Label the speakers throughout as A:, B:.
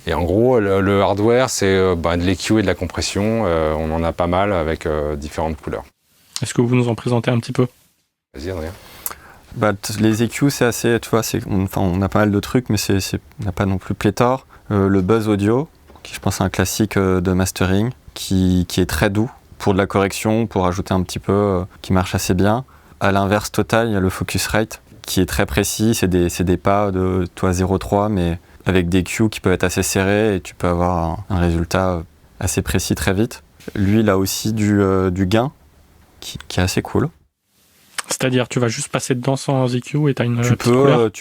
A: Et en gros, le hardware, c'est de l'EQ et de la compression. On en a pas mal avec différentes couleurs.
B: Est-ce que vous nous en présentez un petit peu?
A: Vas-y, Adrien.
C: Les EQ, c'est assez, tu vois, on a pas mal de trucs, mais on n'a pas non plus pléthore. Le buzz audio, qui je pense est un classique de mastering, qui est très doux pour de la correction, pour ajouter un petit peu, qui marche assez bien. À l'inverse total, il y a le Focusrite, qui est très précis, c'est des pas de 0,3, mais avec des cues qui peuvent être assez serrés et tu peux avoir un résultat assez précis très vite. Lui, il a aussi du gain qui est assez cool.
B: C'est-à-dire, tu vas juste passer dedans sans EQ et tu as une
C: tu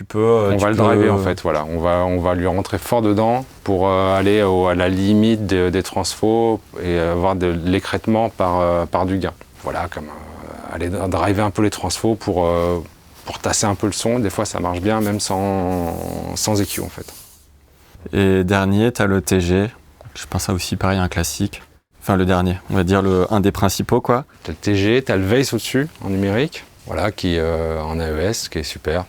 C: peux,
A: on va le driver en fait, voilà. On va lui rentrer fort dedans pour aller à la limite des transfos et avoir de l'écrêtement par du gain. Voilà, comme aller driver un peu les transfos pour tasser un peu le son. Des fois, ça marche bien, même sans EQ en fait.
C: Et dernier, tu as le TG. Je pense à aussi pareil, un classique. Enfin, le dernier, on va dire un des principaux, quoi.
A: Tu as le TG, tu as le Veils au-dessus, en numérique. Voilà, qui en AES, qui est super.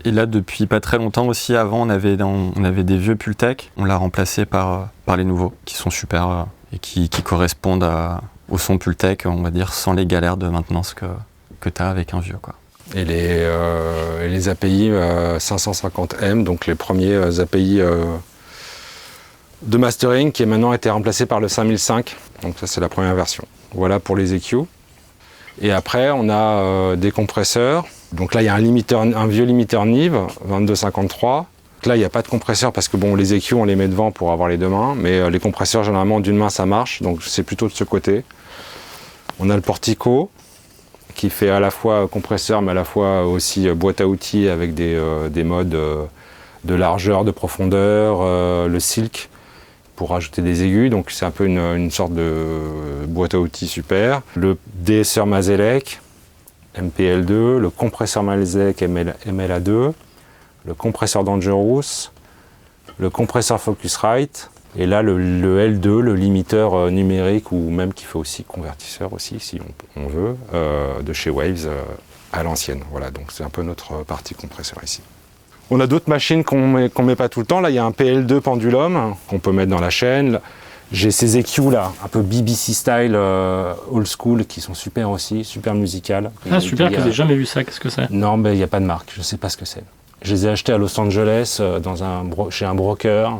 C: Et là, depuis pas très longtemps aussi, avant, on avait des vieux Pultec. On l'a remplacé par les nouveaux, qui sont super et qui correspondent au son Pultec, on va dire, sans les galères de maintenance que tu as avec un vieux, quoi.
A: Et les API 550M, donc les premiers API de mastering, qui est maintenant été remplacé par le 5005. Donc ça, c'est la première version. Voilà pour les EQ. Et après, on a des compresseurs. Donc là, il y a un vieux limiteur Nive, 2253. Donc là, il n'y a pas de compresseur parce que les EQ, on les met devant pour avoir les deux mains. Mais les compresseurs, généralement, d'une main, ça marche. Donc c'est plutôt de ce côté. On a le Portico, qui fait à la fois compresseur, mais à la fois aussi boîte à outils avec des modes de largeur, de profondeur. Le Silk, pour rajouter des aigus, donc c'est un peu une sorte de boîte à outils super. Le DSR Mazelec, MPL2, le compresseur Mazelec MLA2, le compresseur Dangerous, le compresseur Focusrite, et là le L2, le limiteur numérique, ou même qui fait aussi convertisseur aussi, si on veut, de chez Waves à l'ancienne. Voilà, donc c'est un peu notre partie compresseur ici. On a d'autres machines qu'on met pas tout le temps. Là, il y a un PL2 Pendulum qu'on peut mettre dans la chaîne. J'ai ces EQ là, un peu BBC style, old school, qui sont super aussi, super musicales.
B: Ah super, que j'ai jamais vu ça, qu'est-ce que c'est?
A: Non, mais il n'y a pas de marque, je sais pas ce que c'est. Je les ai achetés à Los Angeles, chez un broker.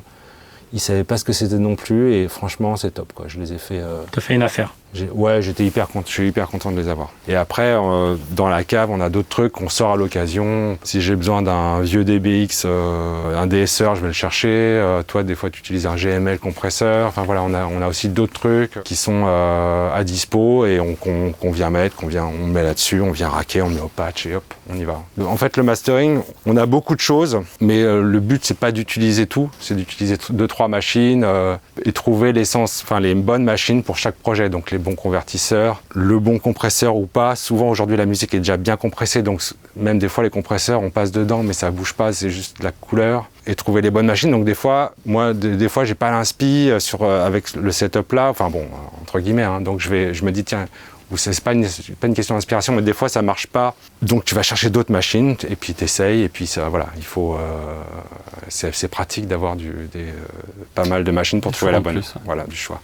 A: Ils savaient pas ce que c'était non plus, et franchement, c'est top, quoi. Je les ai fait...
B: T'as fait une affaire?
A: Ouais, je suis hyper content de les avoir. Et après, dans la cave, on a d'autres trucs qu'on sort à l'occasion. Si j'ai besoin d'un vieux DBX, un DSR, je vais le chercher. Toi, des fois, tu utilises un GML compresseur. Enfin voilà, on a aussi d'autres trucs qui sont à dispo et qu'on vient mettre, on met là-dessus, on vient raquer, on met au patch et hop, on y va. En fait, le mastering, on a beaucoup de choses, mais le but, c'est pas d'utiliser tout, c'est d'utiliser 2-3 machines et trouver les bonnes machines pour chaque projet. Donc les bons convertisseurs, le bon compresseur ou pas. Souvent aujourd'hui la musique est déjà bien compressée, donc même des fois les compresseurs on passe dedans mais ça bouge pas, c'est juste de la couleur. Et trouver les bonnes machines. Donc des fois, moi des fois j'ai pas l'inspi avec le setup là, enfin bon, entre guillemets, hein. Donc je me dis tiens, c'est pas une question d'inspiration, mais des fois ça marche pas. Donc tu vas chercher d'autres machines et puis t'essayes et puis ça, voilà, il faut c'est pratique d'avoir pas mal de machines pour trouver la bonne, voilà, du choix.